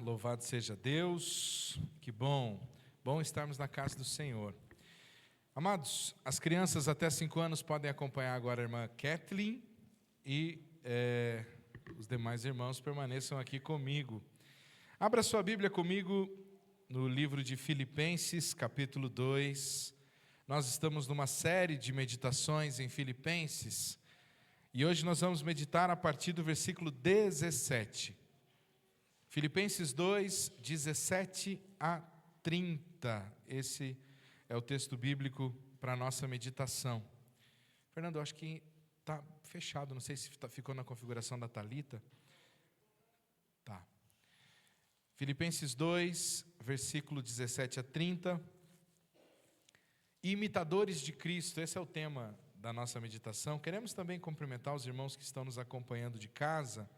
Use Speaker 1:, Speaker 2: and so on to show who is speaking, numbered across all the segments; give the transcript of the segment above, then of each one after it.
Speaker 1: Louvado seja Deus, que bom estarmos na casa do Senhor. Amados, as crianças até 5 anos podem acompanhar agora a irmã Kathleen e os demais irmãos permaneçam aqui comigo. Abra sua Bíblia comigo no livro de Filipenses, capítulo 2. Nós estamos numa série de meditações em Filipenses e hoje nós vamos meditar a partir do versículo 17. Filipenses 2, 17 a 30. Esse é o texto bíblico para a nossa meditação. Fernando, eu acho que está fechado, não sei se ficou na configuração da Thalita. Tá. Filipenses 2, versículo 17 a 30. Imitadores de Cristo, esse é o tema da nossa meditação. Queremos também cumprimentar os irmãos que estão nos acompanhando de casa.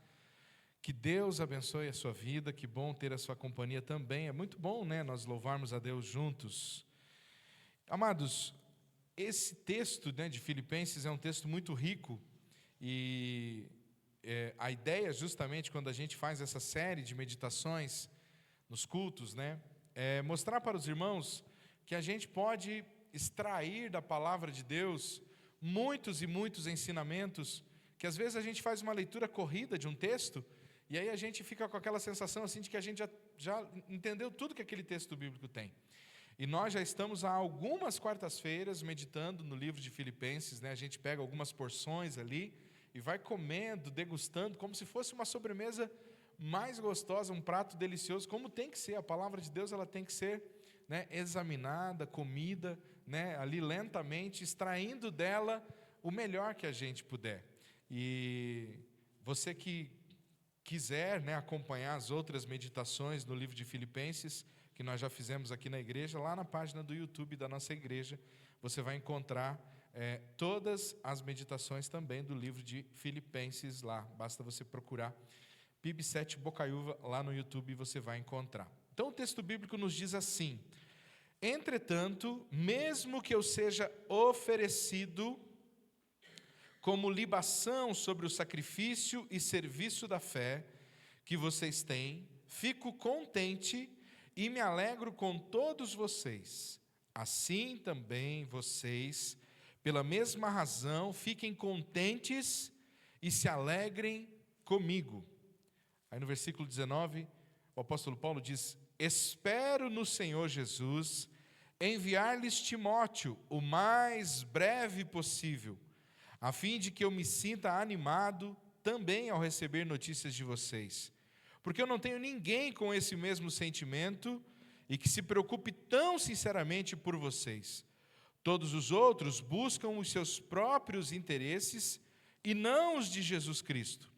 Speaker 1: Que Deus abençoe a sua vida, que bom ter a sua companhia também. É muito bom, né, nós louvarmos a Deus juntos. Amados, esse texto, né, de Filipenses é um texto muito rico e a ideia justamente quando a gente faz essa série de meditações nos cultos, né, é mostrar para os irmãos que a gente pode extrair da palavra de Deus muitos e muitos ensinamentos, que às vezes a gente faz uma leitura corrida de um texto e aí a gente fica com aquela sensação assim de que a gente já entendeu tudo que aquele texto bíblico tem. E nós já estamos há algumas quartas-feiras meditando no livro de Filipenses, né? A gente pega algumas porções ali e vai comendo, degustando, como se fosse uma sobremesa mais gostosa, um prato delicioso, como tem que ser. A palavra de Deus ela tem que ser, né, examinada, comida, né, ali lentamente, extraindo dela o melhor que a gente puder. E você que quiser, né, acompanhar as outras meditações no livro de Filipenses, que nós já fizemos aqui na igreja, lá na página do YouTube da nossa igreja, você vai encontrar todas as meditações também do livro de Filipenses lá. Basta você procurar PIB7 Bocaiúva lá no YouTube e você vai encontrar. Então o texto bíblico nos diz assim: entretanto, mesmo que eu seja oferecido como libação sobre o sacrifício e serviço da fé que vocês têm, fico contente e me alegro com todos vocês. Assim também vocês, pela mesma razão, fiquem contentes e se alegrem comigo. Aí no versículo 19, o apóstolo Paulo diz: espero no Senhor Jesus enviar-lhes Timóteo o mais breve possível, a fim de que eu me sinta animado também ao receber notícias de vocês. Porque eu não tenho ninguém com esse mesmo sentimento e que se preocupe tão sinceramente por vocês. Todos os outros buscam os seus próprios interesses e não os de Jesus Cristo.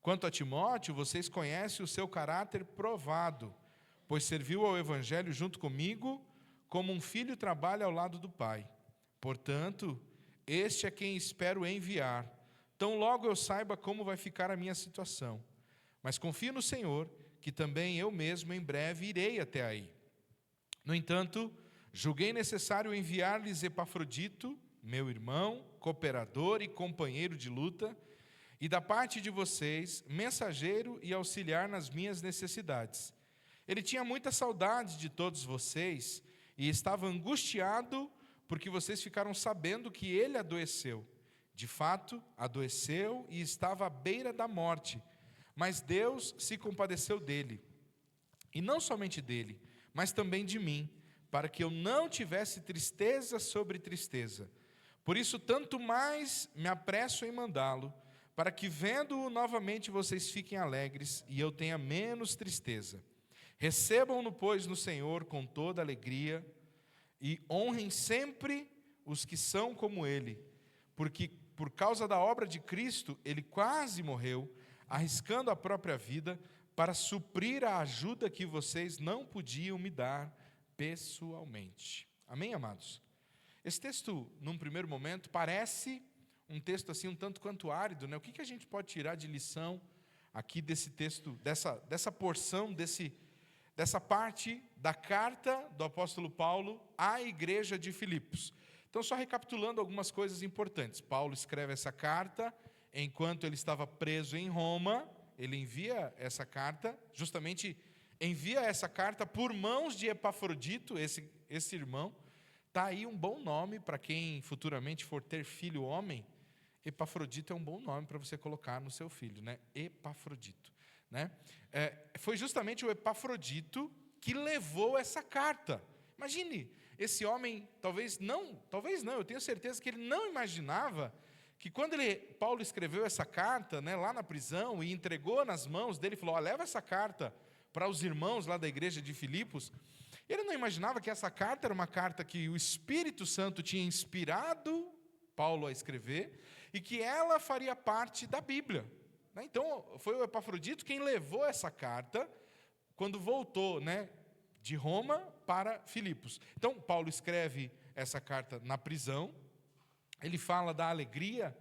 Speaker 1: Quanto a Timóteo, vocês conhecem o seu caráter provado, pois serviu ao Evangelho junto comigo, como um filho trabalha ao lado do pai. Portanto, este é quem espero enviar, tão logo eu saiba como vai ficar a minha situação. Mas confio no Senhor, que também eu mesmo em breve irei até aí. No entanto, julguei necessário enviar-lhes Epafrodito, meu irmão, cooperador e companheiro de luta, e da parte de vocês, mensageiro e auxiliar nas minhas necessidades. Ele tinha muita saudade de todos vocês e estava angustiado porque vocês ficaram sabendo que ele adoeceu. De fato, adoeceu e estava à beira da morte, mas Deus se compadeceu dele. E não somente dele, mas também de mim, para que eu não tivesse tristeza sobre tristeza. Por isso, tanto mais me apresso em mandá-lo, para que, vendo-o novamente, vocês fiquem alegres e eu tenha menos tristeza. Recebam-no, pois, no Senhor com toda alegria e honrem sempre os que são como ele, porque por causa da obra de Cristo, ele quase morreu, arriscando a própria vida para suprir a ajuda que vocês não podiam me dar pessoalmente. Amém, amados? Esse texto, num primeiro momento, parece um texto assim um tanto quanto árido, né? O que a gente pode tirar de lição aqui desse texto, dessa porção, dessa parte da carta do apóstolo Paulo à igreja de Filipos? Então, só recapitulando algumas coisas importantes. Paulo escreve essa carta enquanto ele estava preso em Roma. Ele envia essa carta justamente envia essa carta por mãos de Epafrodito, esse irmão. Está aí um bom nome para quem futuramente for ter filho homem. Epafrodito é um bom nome para você colocar no seu filho, né? Epafrodito, né? Foi justamente o Epafrodito que levou essa carta. Imagine, esse homem, talvez não, eu tenho certeza que ele não imaginava que quando Paulo escreveu essa carta, né, lá na prisão, e entregou nas mãos dele, falou, leva essa carta para os irmãos lá da igreja de Filipos, ele não imaginava que essa carta era uma carta que o Espírito Santo tinha inspirado Paulo a escrever, e que ela faria parte da Bíblia. Então, foi o Epafrodito quem levou essa carta, quando voltou, né, de Roma para Filipos. Então, Paulo escreve essa carta na prisão, ele fala da alegria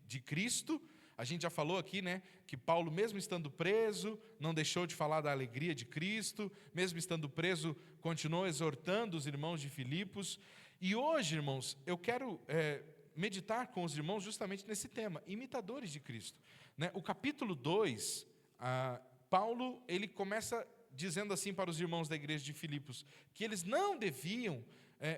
Speaker 1: de Cristo. A gente já falou aqui, né, que Paulo, mesmo estando preso, não deixou de falar da alegria de Cristo, mesmo estando preso, continuou exortando os irmãos de Filipos. E hoje, irmãos, eu quero meditar com os irmãos justamente nesse tema, imitadores de Cristo. Né? O capítulo 2, Paulo, ele começa dizendo assim para os irmãos da igreja de Filipos, que eles não deviam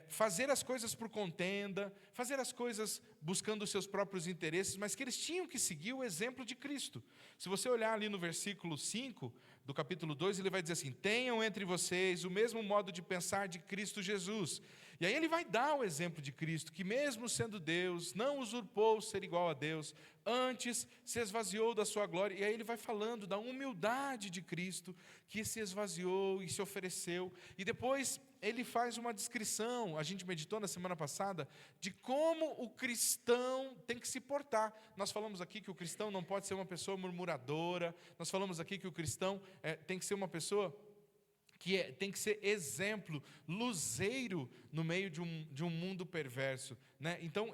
Speaker 1: fazer as coisas por contenda, fazer as coisas buscando os seus próprios interesses, mas que eles tinham que seguir o exemplo de Cristo. Se você olhar ali no versículo 5 do capítulo 2, ele vai dizer assim, tenham entre vocês o mesmo modo de pensar de Cristo Jesus. E aí ele vai dar o exemplo de Cristo, que mesmo sendo Deus, não usurpou ser igual a Deus, antes se esvaziou da sua glória. E aí ele vai falando da humildade de Cristo, que se esvaziou e se ofereceu. E depois ele faz uma descrição, a gente meditou na semana passada, de como o cristão tem que se portar. Nós falamos aqui que o cristão não pode ser uma pessoa murmuradora, nós falamos aqui que o cristão tem que ser uma pessoa que tem que ser exemplo, luzeiro no meio de um mundo perverso. Né? Então,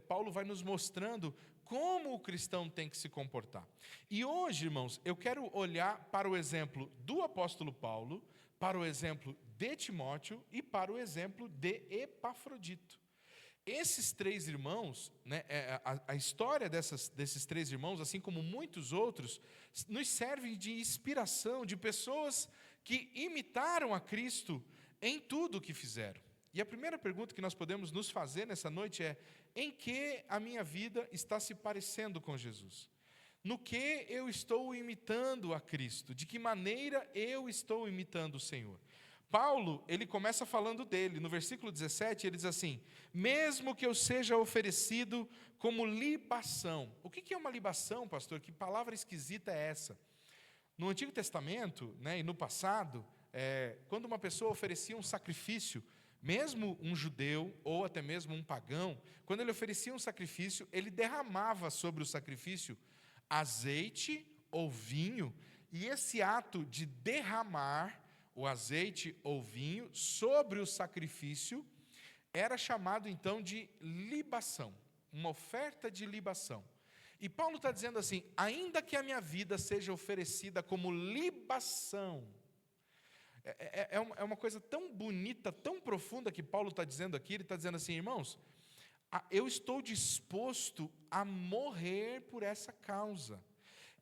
Speaker 1: Paulo vai nos mostrando como o cristão tem que se comportar. E hoje, irmãos, eu quero olhar para o exemplo do apóstolo Paulo, para o exemplo de Timóteo e para o exemplo de Epafrodito. Esses três irmãos, né, a história desses três irmãos, assim como muitos outros, nos servem de inspiração, de pessoas que imitaram a Cristo em tudo o que fizeram. E a primeira pergunta que nós podemos nos fazer nessa noite é: em que a minha vida está se parecendo com Jesus? No que eu estou imitando a Cristo? De que maneira eu estou imitando o Senhor? Paulo, ele começa falando dele, no versículo 17, ele diz assim, mesmo que eu seja oferecido como libação. O que é uma libação, pastor? Que palavra esquisita é essa? No Antigo Testamento, né, e no passado, quando uma pessoa oferecia um sacrifício, mesmo um judeu ou até mesmo um pagão, quando ele oferecia um sacrifício, ele derramava sobre o sacrifício azeite ou vinho, e esse ato de derramar o azeite ou vinho sobre o sacrifício era chamado então de libação, uma oferta de libação. E Paulo está dizendo assim, ainda que a minha vida seja oferecida como libação, é uma coisa tão bonita, tão profunda que Paulo está dizendo aqui, ele está dizendo assim, irmãos, eu estou disposto a morrer por essa causa.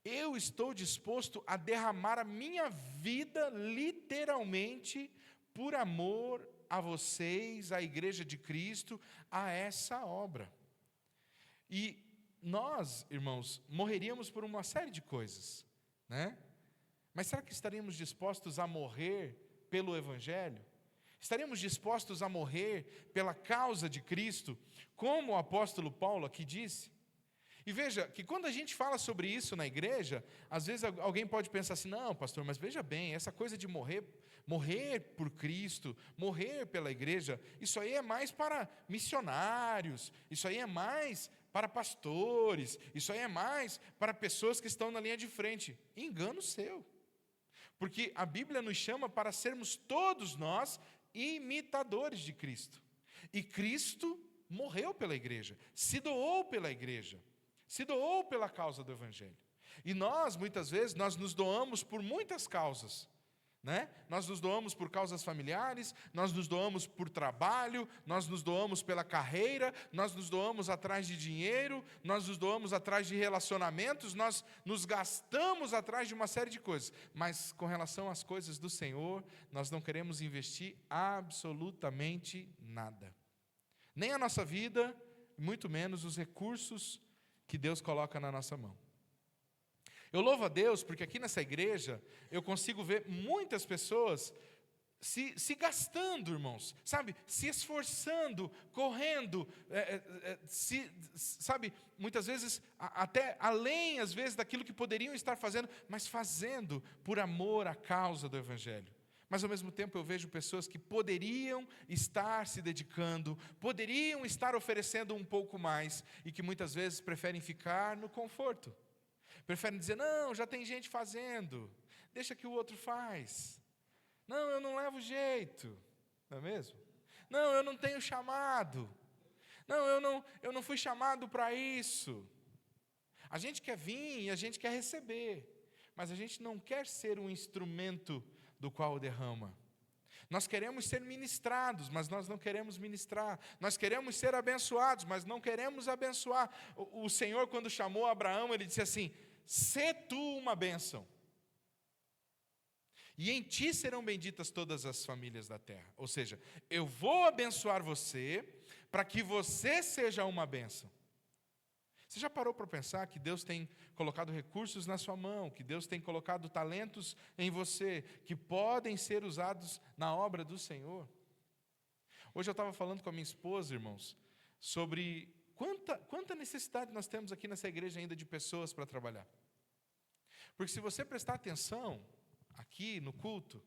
Speaker 1: Eu estou disposto a derramar a minha vida, literalmente, por amor a vocês, à igreja de Cristo, a essa obra. E nós, irmãos, morreríamos por uma série de coisas, né? Mas será que estaríamos dispostos a morrer pelo Evangelho? Estaríamos dispostos a morrer pela causa de Cristo, como o apóstolo Paulo aqui disse? E veja, que quando a gente fala sobre isso na igreja, às vezes alguém pode pensar assim, não, pastor, mas veja bem, essa coisa de morrer por Cristo, morrer pela igreja, isso aí é mais para missionários, isso aí é mais para pastores, isso aí é mais para pessoas que estão na linha de frente. Engano seu. Porque a Bíblia nos chama para sermos todos nós imitadores de Cristo. E Cristo morreu pela igreja, se doou pela igreja, se doou pela causa do Evangelho. E nós, muitas vezes, nós nos doamos por muitas causas. né? Nós nos doamos por causas familiares, nós nos doamos por trabalho, nós nos doamos pela carreira, nós nos doamos atrás de dinheiro, nós nos doamos atrás de relacionamentos, nós nos gastamos atrás de uma série de coisas. Mas com relação às coisas do Senhor, nós não queremos investir absolutamente nada. Nem a nossa vida, muito menos os recursos que Deus coloca na nossa mão. Eu louvo a Deus porque aqui nessa igreja eu consigo ver muitas pessoas se gastando, irmãos, sabe, se esforçando, correndo, sabe, muitas vezes até além, às vezes, daquilo que poderiam estar fazendo, mas fazendo por amor à causa do Evangelho. Mas ao mesmo tempo eu vejo pessoas que poderiam estar se dedicando, poderiam estar oferecendo um pouco mais, e que muitas vezes preferem ficar no conforto. Preferem dizer, não, já tem gente fazendo, deixa que o outro faz. Não, eu não levo jeito, não é mesmo? Não, eu não tenho chamado. Não, eu não fui chamado para isso. A gente quer vir e a gente quer receber, mas a gente não quer ser um instrumento do qual derrama. Nós queremos ser ministrados, mas nós não queremos ministrar. Nós queremos ser abençoados, mas não queremos abençoar. O Senhor, quando chamou Abraão, Ele disse assim, sê tu uma bênção, e em ti serão benditas todas as famílias da terra. Ou seja, eu vou abençoar você, para que você seja uma bênção. Você já parou para pensar que Deus tem colocado recursos na sua mão, que Deus tem colocado talentos em você, que podem ser usados na obra do Senhor? Hoje eu estava falando com a minha esposa, irmãos, sobre quanta necessidade nós temos aqui nessa igreja ainda de pessoas para trabalhar. Porque se você prestar atenção, aqui no culto,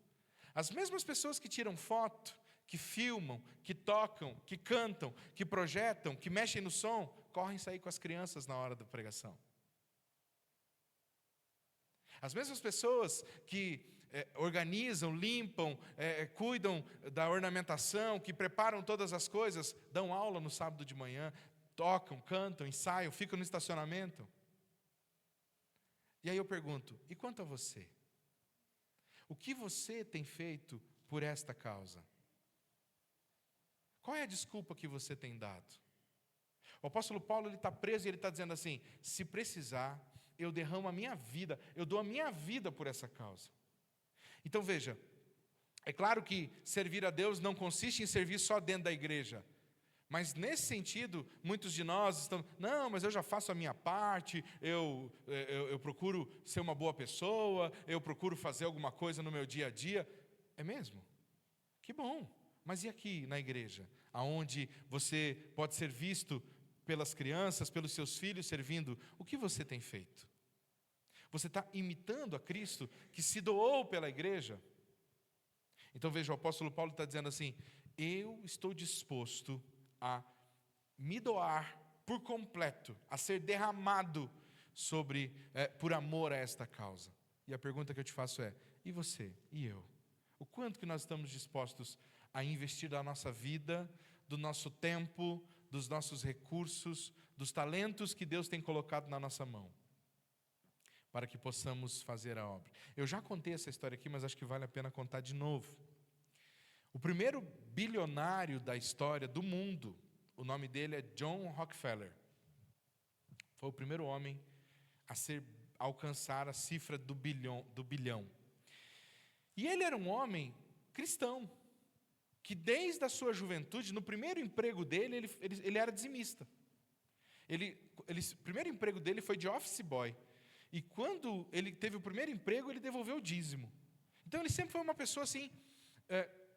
Speaker 1: as mesmas pessoas que tiram foto, que filmam, que tocam, que cantam, que projetam, que mexem no som, correm sair com as crianças na hora da pregação. As mesmas pessoas que organizam, limpam, cuidam da ornamentação, que preparam todas as coisas, dão aula no sábado de manhã, tocam, cantam, ensaiam, ficam no estacionamento. E aí eu pergunto, e quanto a você? O que você tem feito por esta causa? Qual é a desculpa que você tem dado? O apóstolo Paulo, ele está preso e ele está dizendo assim, se precisar, eu derramo a minha vida, eu dou a minha vida por essa causa. Então veja, é claro que servir a Deus não consiste em servir só dentro da igreja, mas nesse sentido, muitos de nós estão, não, mas eu já faço a minha parte, eu procuro ser uma boa pessoa, eu procuro fazer alguma coisa no meu dia a dia. É mesmo? Que bom. Mas e aqui na igreja, aonde você pode ser visto pelas crianças, pelos seus filhos servindo, o que você tem feito? Você está imitando a Cristo que se doou pela igreja? Então veja, o apóstolo Paulo está dizendo assim, eu estou disposto a me doar por completo, a ser derramado por amor a esta causa. E a pergunta que eu te faço é, e você? E eu? O quanto que nós estamos dispostos a investir da nossa vida, do nosso tempo, dos nossos recursos, dos talentos que Deus tem colocado na nossa mão, para que possamos fazer a obra? Eu já contei essa história aqui, mas acho que vale a pena contar de novo. O primeiro bilionário da história do mundo, o nome dele é John Rockefeller. Foi o primeiro homem a alcançar a cifra do bilhão. E ele era um homem cristão, que desde a sua juventude, no primeiro emprego dele, ele era dizimista. O primeiro emprego dele foi de office boy. E quando ele teve o primeiro emprego, ele devolveu o dízimo. Então ele sempre foi uma pessoa assim,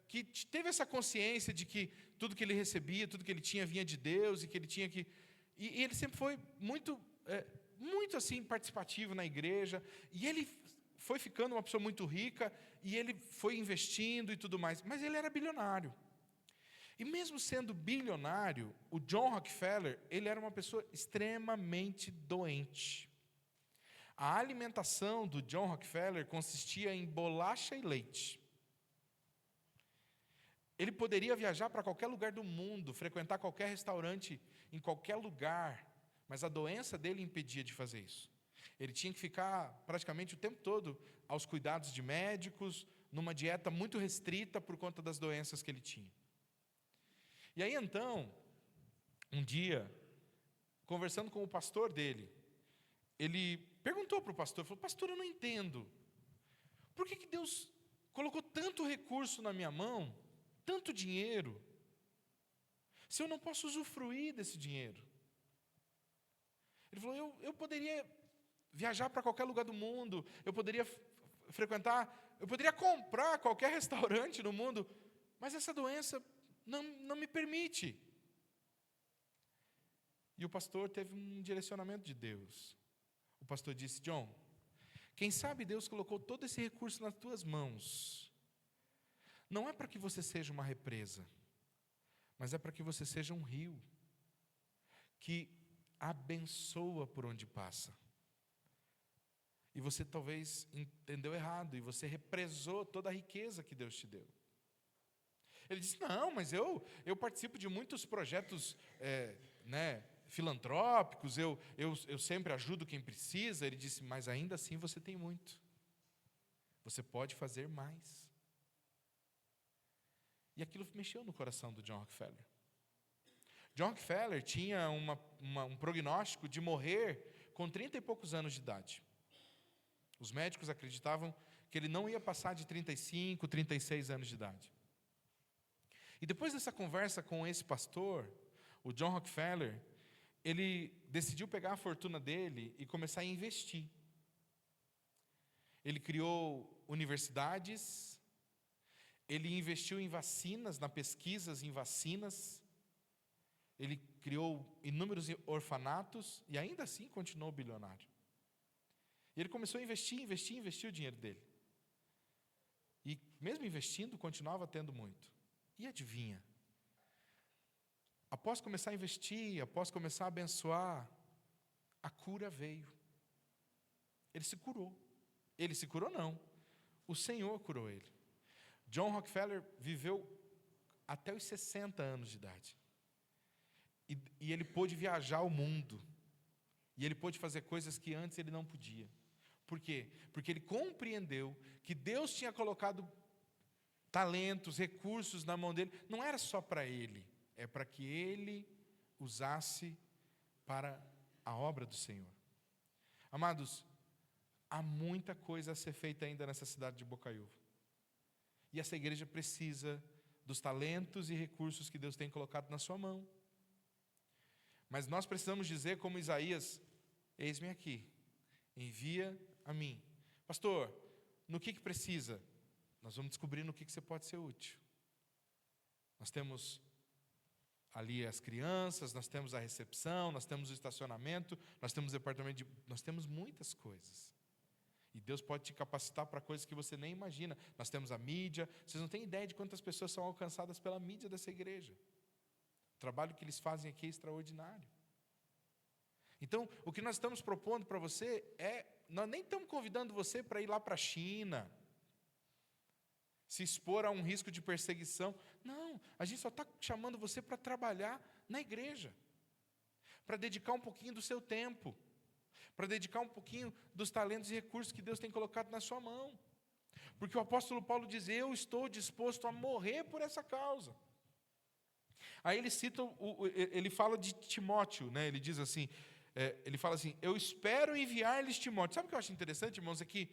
Speaker 1: que teve essa consciência de que tudo que ele recebia, tudo que ele tinha vinha de Deus, e que ele tinha que... E ele sempre foi muito assim, participativo na igreja, e ele foi ficando uma pessoa muito rica, e ele foi investindo e tudo mais, mas ele era bilionário. E mesmo sendo bilionário, o John Rockefeller, ele era uma pessoa extremamente doente. A alimentação do John Rockefeller consistia em bolacha e leite. Ele poderia viajar para qualquer lugar do mundo, frequentar qualquer restaurante, em qualquer lugar, mas a doença dele impedia de fazer isso. Ele tinha que ficar praticamente o tempo todo aos cuidados de médicos, numa dieta muito restrita por conta das doenças que ele tinha. E aí então, um dia, conversando com o pastor dele, ele perguntou para o pastor, falou: pastor, eu não entendo, por que Deus colocou tanto recurso na minha mão, tanto dinheiro, se eu não posso usufruir desse dinheiro? Ele falou: eu poderia viajar para qualquer lugar do mundo, eu poderia frequentar, eu poderia comprar qualquer restaurante no mundo, mas essa doença não me permite. E o pastor teve um direcionamento de Deus. O pastor disse: John, quem sabe Deus colocou todo esse recurso nas tuas mãos, não é para que você seja uma represa, mas é para que você seja um rio, que abençoa por onde passa. E você talvez entendeu errado, e você represou toda a riqueza que Deus te deu. Ele disse: não, mas eu participo de muitos projetos filantrópicos, eu sempre ajudo quem precisa. Ele disse: mas ainda assim você tem muito, você pode fazer mais. E aquilo mexeu no coração do John Rockefeller. John Rockefeller tinha um prognóstico de morrer com 30 e poucos anos de idade. Os médicos acreditavam que ele não ia passar de 35, 36 anos de idade. E depois dessa conversa com esse pastor, o John Rockefeller, ele decidiu pegar a fortuna dele e começar a investir. Ele criou universidades, ele investiu em vacinas, na pesquisas em vacinas, ele criou inúmeros orfanatos e ainda assim continuou bilionário. E ele começou a investir o dinheiro dele. E mesmo investindo, continuava tendo muito. E adivinha? Após começar a investir, após começar a abençoar, a cura veio. Ele se curou. Ele se curou não. O Senhor curou ele. John Rockefeller viveu até os 60 anos de idade. E ele pôde viajar o mundo. E ele pôde fazer coisas que antes ele não podia. Por quê? Porque ele compreendeu que Deus tinha colocado talentos, recursos na mão dele. Não era só para ele, é para que ele usasse para a obra do Senhor. Amados, há muita coisa a ser feita ainda nessa cidade de Bocaiúva. E essa igreja precisa dos talentos e recursos que Deus tem colocado na sua mão. Mas nós precisamos dizer como Isaías: eis-me aqui, envia a mim. Pastor, no que precisa? Nós vamos descobrir no que você pode ser útil. Nós temos ali as crianças, nós temos a recepção, nós temos o estacionamento, nós temos o departamento nós temos muitas coisas. E Deus pode te capacitar para coisas que você nem imagina. Nós temos a mídia. Vocês não têm ideia de quantas pessoas são alcançadas pela mídia dessa igreja. O trabalho que eles fazem aqui é extraordinário. Então, o que nós estamos propondo para você nós nem estamos convidando você para ir lá para a China, se expor a um risco de perseguição. Não, a gente só está chamando você para trabalhar na igreja, para dedicar um pouquinho do seu tempo, para dedicar um pouquinho dos talentos e recursos que Deus tem colocado na sua mão. Porque o apóstolo Paulo diz: eu estou disposto a morrer por essa causa. Aí ele cita, ele fala de Timóteo, né? Ele diz assim, ele fala assim: eu espero enviar-lhes Timóteo. Sabe o que eu acho interessante, irmãos? É que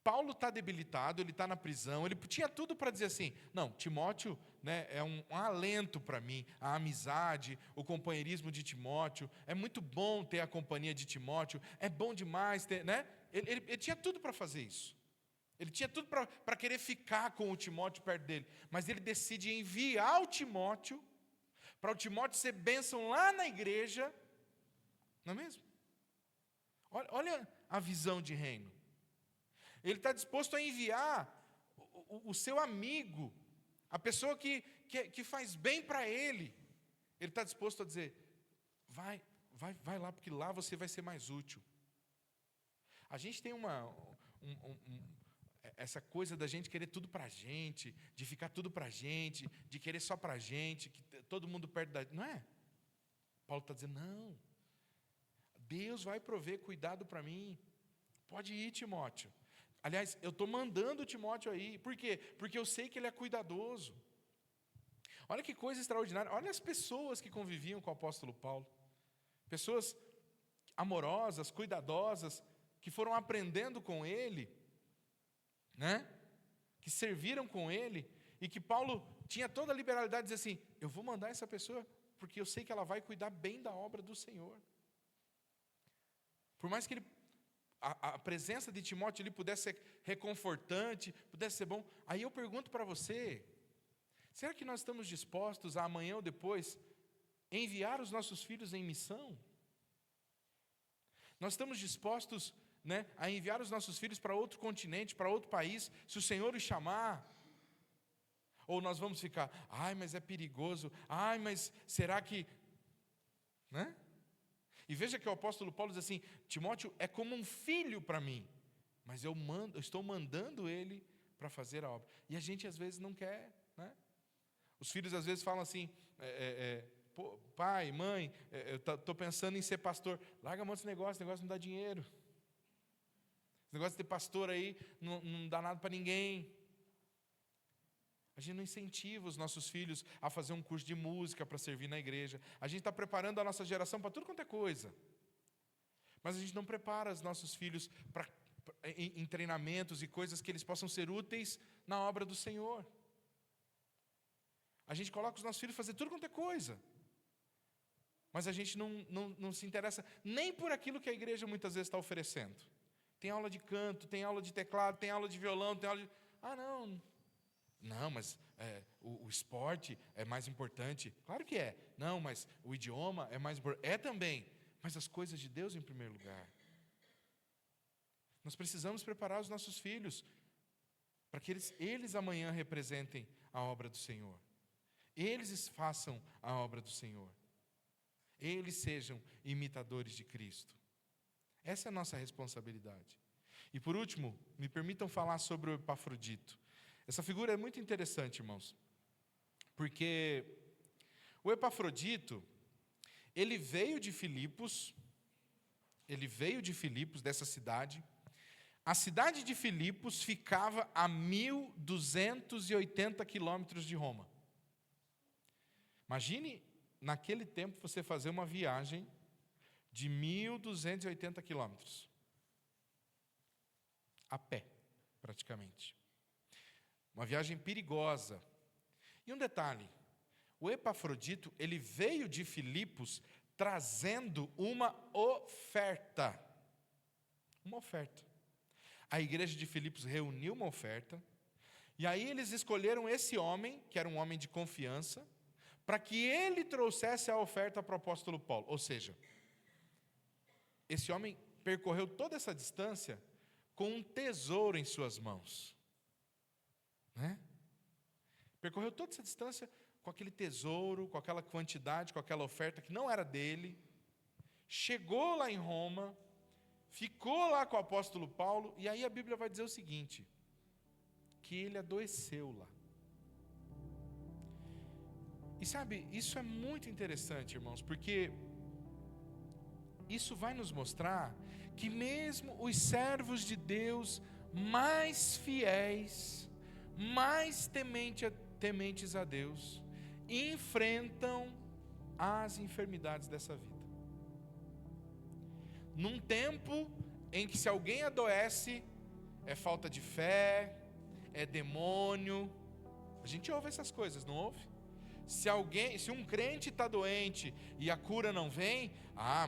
Speaker 1: Paulo está debilitado, ele está na prisão, ele tinha tudo para dizer assim: não, Timóteo, né, é um alento para mim, a amizade, o companheirismo de Timóteo, é muito bom ter a companhia de Timóteo, é bom demais ter, né? Ele tinha tudo para fazer isso, ele tinha tudo para querer ficar com o Timóteo perto dele, mas ele decide enviar o Timóteo, para o Timóteo ser bênção lá na igreja, não é mesmo? Olha a visão de reino. Ele está disposto a enviar o seu amigo, a pessoa que faz bem para ele. Ele está disposto a dizer: vai lá, porque lá você vai ser mais útil. A gente tem essa coisa da gente querer tudo para a gente, de ficar tudo para a gente, de querer só para a gente, que todo mundo perto da... Não é? Paulo está dizendo: não, Deus vai prover cuidado para mim. Pode ir, Timóteo. Aliás, eu estou mandando o Timóteo aí. Por quê? Porque eu sei que ele é cuidadoso. Olha que coisa extraordinária. Olha as pessoas que conviviam com o apóstolo Paulo. Pessoas amorosas, cuidadosas, que foram aprendendo com ele, né? Que serviram com ele, e que Paulo tinha toda a liberalidade de dizer assim, eu vou mandar essa pessoa, porque eu sei que ela vai cuidar bem da obra do Senhor. Por mais que a presença de Timóteo ele pudesse ser reconfortante, pudesse ser bom, aí eu pergunto para você, será que nós estamos dispostos a amanhã ou depois enviar os nossos filhos em missão? Nós estamos dispostos, né, a enviar os nossos filhos para outro continente, para outro país, se o Senhor os chamar? Ou nós vamos ficar, ai, mas é perigoso, ai, mas será que... Né? E veja que o apóstolo Paulo diz assim, Timóteo é como um filho para mim, mas eu estou mandando ele para fazer a obra. E a gente às vezes não quer, né? Os filhos às vezes falam assim, pô, pai, mãe, eu estou pensando em ser pastor. Larga a mão desse negócio não dá dinheiro. Esse negócio de ter pastor aí não dá nada para ninguém. A gente não incentiva os nossos filhos a fazer um curso de música para servir na igreja. A gente está preparando a nossa geração para tudo quanto é coisa. Mas a gente não prepara os nossos filhos em treinamentos e coisas que eles possam ser úteis na obra do Senhor. A gente coloca os nossos filhos a fazer tudo quanto é coisa. Mas a gente não se interessa nem por aquilo que a igreja muitas vezes está oferecendo. Tem aula de canto, tem aula de teclado, tem aula de violão, tem aula de... Não, mas o esporte é mais importante. Claro que é. Não, mas o idioma é mais importante. É também. Mas as coisas de Deus em primeiro lugar. Nós precisamos preparar os nossos filhos para que eles amanhã representem a obra do Senhor. Eles façam a obra do Senhor. Eles sejam imitadores de Cristo. Essa é a nossa responsabilidade. E por último, me permitam falar sobre o Epafrodito. Essa figura é muito interessante, irmãos, porque o Epafrodito, ele veio de Filipos, dessa cidade. A cidade de Filipos ficava a 1.280 quilômetros de Roma. Imagine, naquele tempo, você fazer uma viagem de 1.280 quilômetros. A pé, praticamente. Uma viagem perigosa. E um detalhe, o Epafrodito, ele veio de Filipos trazendo uma oferta. Uma oferta. A igreja de Filipos reuniu uma oferta, e aí eles escolheram esse homem, que era um homem de confiança, para que ele trouxesse a oferta para o apóstolo Paulo. Ou seja, esse homem percorreu toda essa distância com um tesouro em suas mãos. Né? Percorreu toda essa distância com aquele tesouro, com aquela quantidade, com aquela oferta que não era dele. Chegou lá em Roma, ficou lá com o apóstolo Paulo, e aí a Bíblia vai dizer o seguinte, que ele adoeceu lá. E sabe, isso é muito interessante, irmãos, porque isso vai nos mostrar que mesmo os servos de Deus mais fiéis, mais tementes a Deus, enfrentam as enfermidades dessa vida. Num tempo em que se alguém adoece, é falta de fé, é demônio. A gente ouve essas coisas, não ouve? Se um crente está doente e a cura não vem,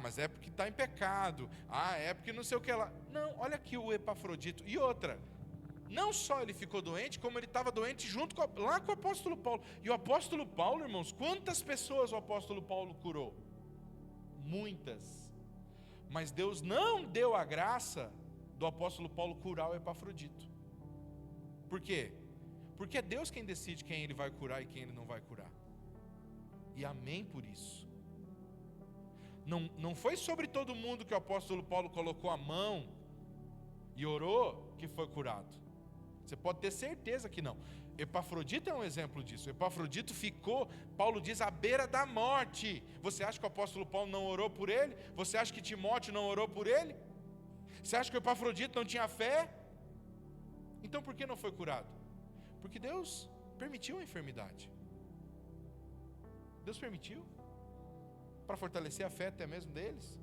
Speaker 1: mas é porque está em pecado, é porque não sei o que lá. Não, olha aqui o Epafrodito. E outra, não só ele ficou doente, como ele estava doente junto lá com o apóstolo Paulo. E o apóstolo Paulo, irmãos, quantas pessoas o apóstolo Paulo curou? Muitas. Mas Deus não deu a graça do apóstolo Paulo curar o Epafrodito. Por quê? Porque é Deus quem decide quem ele vai curar e quem ele não vai curar. E amém por isso. Não foi sobre todo mundo que o apóstolo Paulo colocou a mão e orou que foi curado. Você pode ter certeza que não. Epafrodito é um exemplo disso. Epafrodito ficou, Paulo diz, à beira da morte. Você acha que o apóstolo Paulo não orou por ele? Você acha que Timóteo não orou por ele? Você acha que o Epafrodito não tinha fé? Então por que não foi curado? Porque Deus permitiu a enfermidade. Deus permitiu para fortalecer a fé até mesmo deles.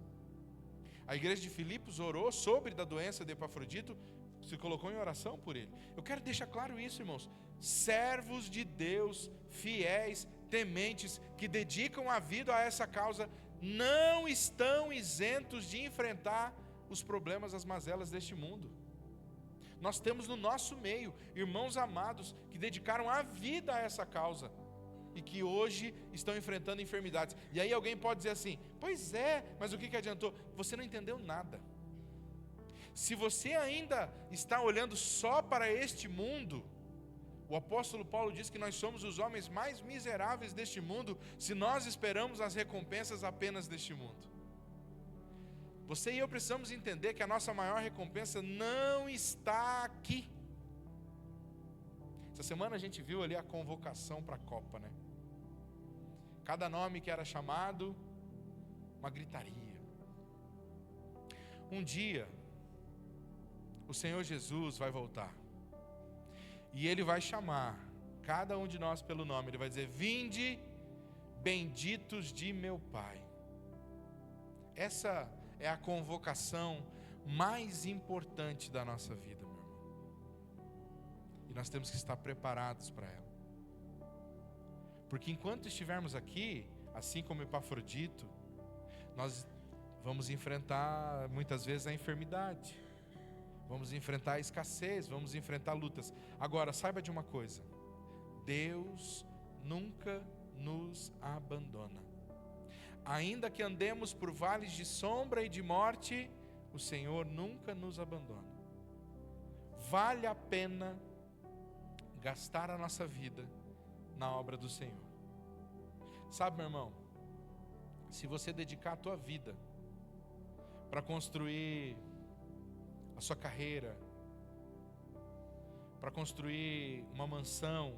Speaker 1: A igreja de Filipos orou sobre da doença de Epafrodito, se colocou em oração por ele. Eu quero deixar claro isso, irmãos. Servos de Deus, fiéis, tementes, que dedicam a vida a essa causa, não estão isentos de enfrentar os problemas, as mazelas deste mundo. Nós temos no nosso meio irmãos amados que dedicaram a vida a essa causa e que hoje estão enfrentando enfermidades. E aí alguém pode dizer assim: pois é, mas o que adiantou? Você não entendeu nada. Se você ainda está olhando só para este mundo, o apóstolo Paulo diz que nós somos os homens mais miseráveis deste mundo, se nós esperamos as recompensas apenas deste mundo. Você e eu precisamos entender que a nossa maior recompensa não está aqui. Essa semana a gente viu ali a convocação para a Copa, né? Cada nome que era chamado, uma gritaria. Um dia, o Senhor Jesus vai voltar. E Ele vai chamar cada um de nós pelo nome. Ele vai dizer: vinde, benditos de meu Pai. Essa é a convocação mais importante da nossa vida, meu irmão. E nós temos que estar preparados para ela. Porque enquanto estivermos aqui, assim como Epafrodito, nós vamos enfrentar muitas vezes a enfermidade. Vamos enfrentar a escassez, vamos enfrentar lutas. Agora, saiba de uma coisa: Deus nunca nos abandona. Ainda que andemos por vales de sombra e de morte, o Senhor nunca nos abandona. Vale a pena gastar a nossa vida na obra do Senhor. Sabe, meu irmão, se você dedicar a tua vida para construir a sua carreira, para construir uma mansão,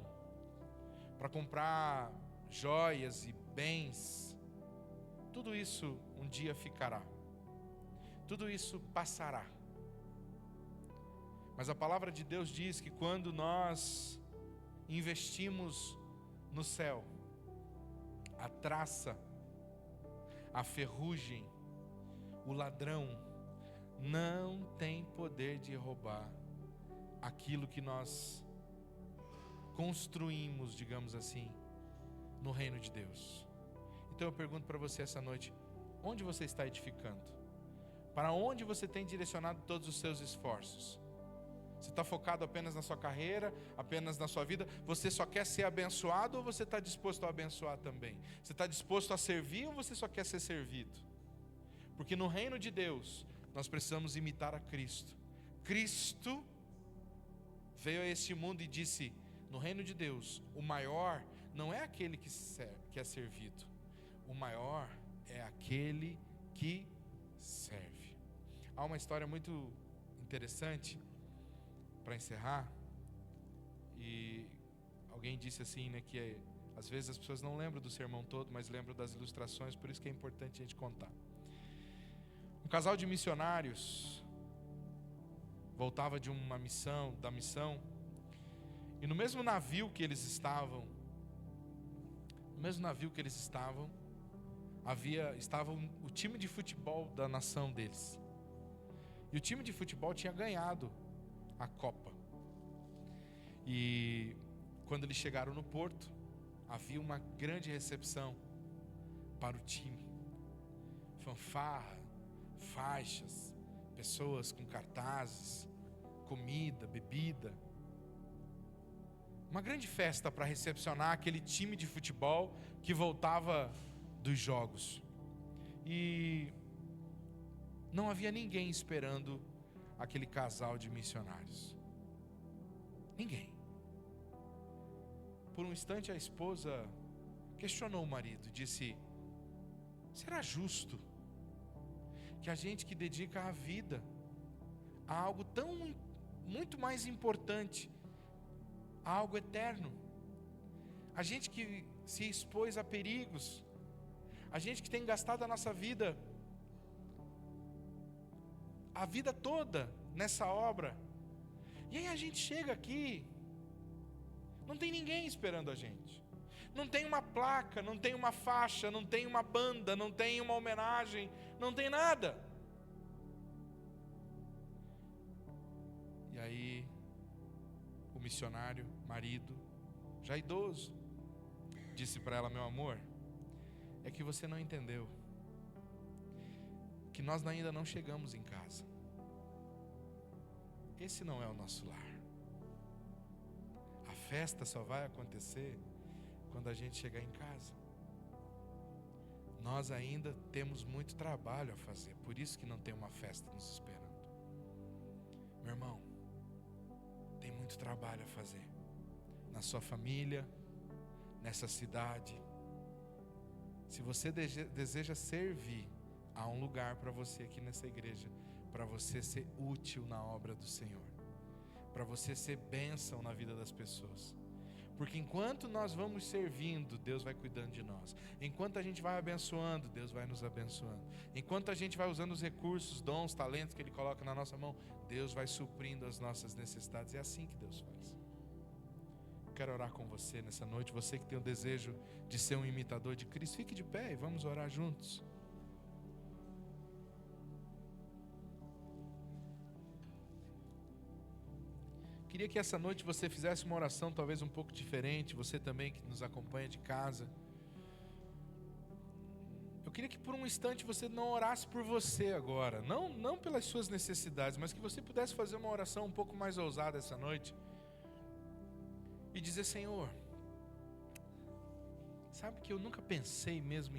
Speaker 1: para comprar joias e bens, tudo isso um dia ficará, tudo isso passará. Mas a palavra de Deus diz que quando nós investimos no céu, a traça, a ferrugem, o ladrão não tem poder de roubar aquilo que nós construímos, digamos assim, no reino de Deus. Então eu pergunto para você essa noite: onde você está edificando? Para onde você tem direcionado todos os seus esforços? Você está focado apenas na sua carreira, apenas na sua vida? Você só quer ser abençoado ou você está disposto a abençoar também? Você está disposto a servir ou você só quer ser servido? Porque no reino de Deus, nós precisamos imitar a Cristo. Cristo veio a este mundo e disse: no reino de Deus, o maior não é aquele que é servido. O maior é aquele que serve. Há uma história muito interessante para encerrar. E alguém disse assim, né, que às vezes as pessoas não lembram do sermão todo, mas lembram das ilustrações, por isso que é importante a gente contar. Um casal de missionários voltava de uma missão, e no mesmo navio que eles estavam, estava o time de futebol da nação deles. E o time de futebol tinha ganhado a Copa. E quando eles chegaram no porto, havia uma grande recepção para o time. Fanfarra, faixas, pessoas com cartazes, comida, bebida. Uma grande festa para recepcionar aquele time de futebol que voltava dos jogos. E não havia ninguém esperando aquele casal de missionários. Ninguém. Por um instante a esposa questionou o marido, disse: será justo que a gente que dedica a vida a algo muito mais importante, a algo eterno, a gente que se expôs a perigos, a gente que tem gastado a nossa vida, a vida toda nessa obra, E aí a gente chega aqui, não tem ninguém esperando a gente. Não tem uma placa, não tem uma faixa, não tem uma banda, não tem uma homenagem, não tem nada. E aí, o missionário, marido, já idoso, disse para ela: meu amor, é que você não entendeu, que nós ainda não chegamos em casa. Esse não é o nosso lar. A festa só vai acontecer quando a gente chegar em casa. Nós ainda temos muito trabalho a fazer, por isso que não tem uma festa nos esperando. Meu irmão, tem muito trabalho a fazer na sua família, nessa cidade. Se você deseja servir, há um lugar para você aqui nessa igreja, para você ser útil na obra do Senhor, para você ser bênção na vida das pessoas. Porque enquanto nós vamos servindo, Deus vai cuidando de nós. Enquanto a gente vai abençoando, Deus vai nos abençoando. Enquanto a gente vai usando os recursos, dons, talentos que Ele coloca na nossa mão, Deus vai suprindo as nossas necessidades. É assim que Deus faz. Quero orar com você nessa noite. Você que tem o desejo de ser um imitador de Cristo, fique de pé e vamos orar juntos. Queria que essa noite você fizesse uma oração talvez um pouco diferente. Você também que nos acompanha de casa. Eu queria que por um instante você não orasse por você agora, não pelas suas necessidades, mas que você pudesse fazer uma oração um pouco mais ousada essa noite e dizer: Senhor, sabe que eu nunca pensei mesmo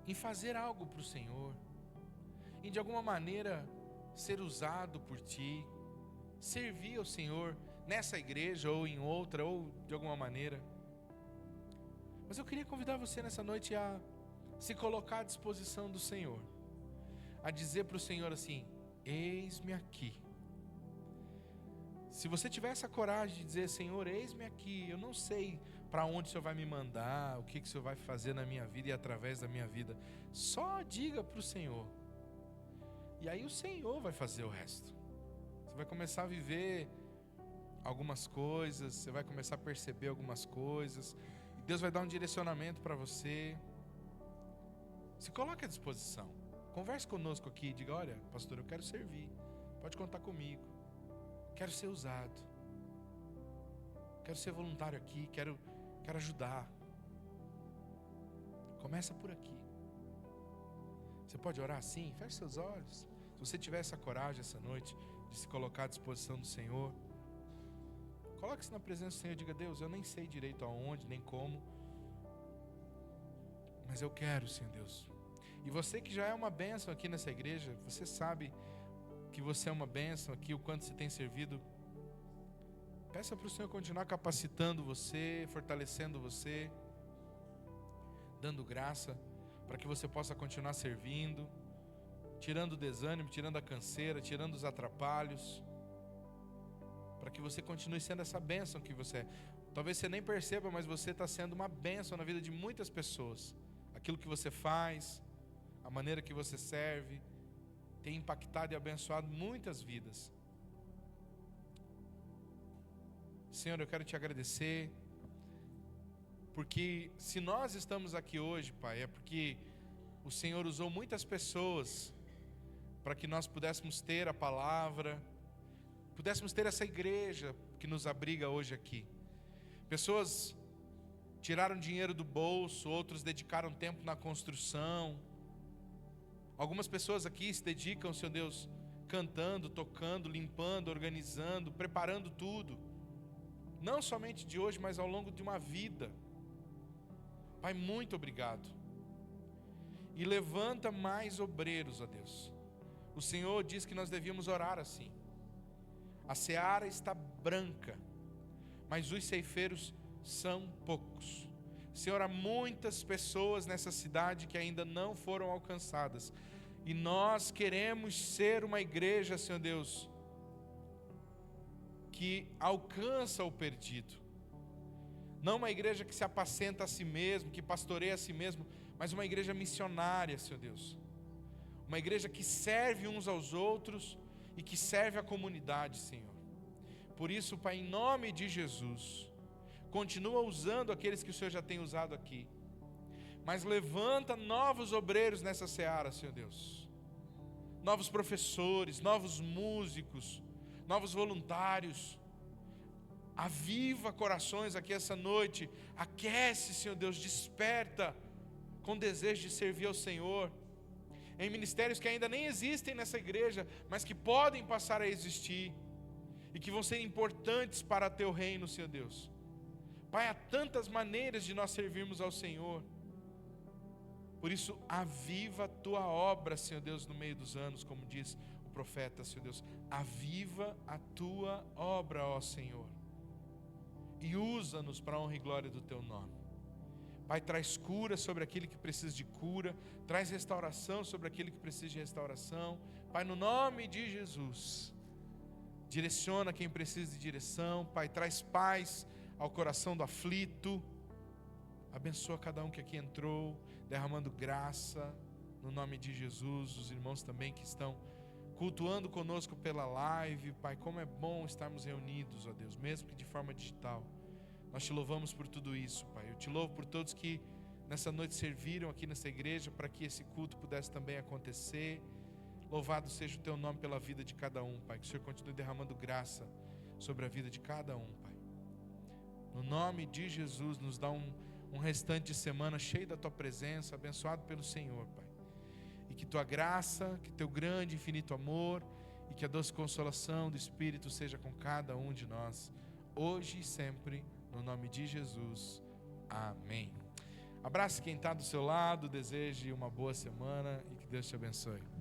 Speaker 1: em fazer algo para o Senhor, em de alguma maneira ser usado por Ti, servir ao Senhor nessa igreja ou em outra, ou de alguma maneira. Mas eu queria convidar você nessa noite a se colocar à disposição do Senhor, a dizer para o Senhor assim: eis-me aqui. Se você tiver essa coragem de dizer: Senhor, eis-me aqui, eu não sei para onde o Senhor vai me mandar, o que o Senhor vai fazer na minha vida e através da minha vida, só diga para o Senhor, e aí o Senhor vai fazer o resto. Você vai começar a viver algumas coisas, você vai começar a perceber algumas coisas, e Deus vai dar um direcionamento para você. Se coloque à disposição, converse conosco aqui e diga: olha, pastor, eu quero servir, pode contar comigo, quero ser usado, quero ser voluntário aqui, quero ajudar. Começa por aqui. Você pode orar assim? Feche seus olhos. Se você tiver essa coragem essa noite de se colocar à disposição do Senhor, coloque-se na presença do Senhor e diga: Deus, eu nem sei direito aonde, nem como, mas eu quero, Senhor Deus. E você que já é uma bênção aqui nessa igreja, você sabe que você é uma bênção aqui, o quanto você tem servido. Peça para o Senhor continuar capacitando você, fortalecendo você, dando graça para que você possa continuar servindo, tirando o desânimo, tirando a canseira, tirando os atrapalhos, para que você continue sendo essa bênção que você é. Talvez você nem perceba, mas você está sendo uma bênção na vida de muitas pessoas. Aquilo que você faz, a maneira que você serve, tem impactado e abençoado muitas vidas. Senhor, eu quero te agradecer, porque se nós estamos aqui hoje, Pai, é porque o Senhor usou muitas pessoas para que nós pudéssemos ter a palavra, pudéssemos ter essa igreja que nos abriga hoje aqui. Pessoas tiraram dinheiro do bolso, outros dedicaram tempo na construção. Algumas pessoas aqui se dedicam, Senhor Deus, cantando, tocando, limpando, organizando, preparando tudo. Não somente de hoje, mas ao longo de uma vida. Pai, muito obrigado. E levanta mais obreiros, ó Deus. O Senhor diz que nós devíamos orar assim: a seara está branca, mas os ceifeiros são poucos. Senhor, há muitas pessoas nessa cidade que ainda não foram alcançadas, e nós queremos ser uma igreja, Senhor Deus, que alcança o perdido. Não uma igreja que se apacenta a si mesmo, que pastoreia a si mesmo, mas uma igreja missionária, Senhor Deus. Uma igreja que serve uns aos outros e que serve a comunidade, Senhor. Por isso, Pai, em nome de Jesus, continua usando aqueles que o Senhor já tem usado aqui, mas levanta novos obreiros nessa seara, Senhor Deus. Novos professores, novos músicos, novos voluntários. Aviva corações aqui essa noite. Aquece, Senhor Deus, desperta com desejo de servir ao Senhor. Em ministérios que ainda nem existem nessa igreja, mas que podem passar a existir e que vão ser importantes para teu reino, Senhor Deus. Pai, há tantas maneiras de nós servirmos ao Senhor. Por isso, aviva a tua obra, Senhor Deus, no meio dos anos, como diz o profeta, Senhor Deus. Aviva a tua obra, ó Senhor, e usa-nos para a honra e glória do teu nome. Pai, traz cura sobre aquele que precisa de cura, traz restauração sobre aquele que precisa de restauração. Pai, no nome de Jesus, direciona quem precisa de direção. Pai, traz paz ao coração do aflito. Abençoa cada um que aqui entrou, derramando graça, no nome de Jesus. Os irmãos também que estão cultuando conosco pela live. Pai, como é bom estarmos reunidos, ó Deus, mesmo que de forma digital. Nós te louvamos por tudo isso, Pai. Eu te louvo por todos que nessa noite serviram aqui nessa igreja para que esse culto pudesse também acontecer. Louvado seja o teu nome pela vida de cada um, Pai. Que o Senhor continue derramando graça sobre a vida de cada um, Pai. No nome de Jesus, nos dá um restante de semana cheio da tua presença, abençoado pelo Senhor, Pai. E que tua graça, que teu grande e infinito amor e que a doce consolação do Espírito seja com cada um de nós, hoje e sempre, no nome de Jesus. Amém. Abrace quem está do seu lado, deseje uma boa semana e que Deus te abençoe.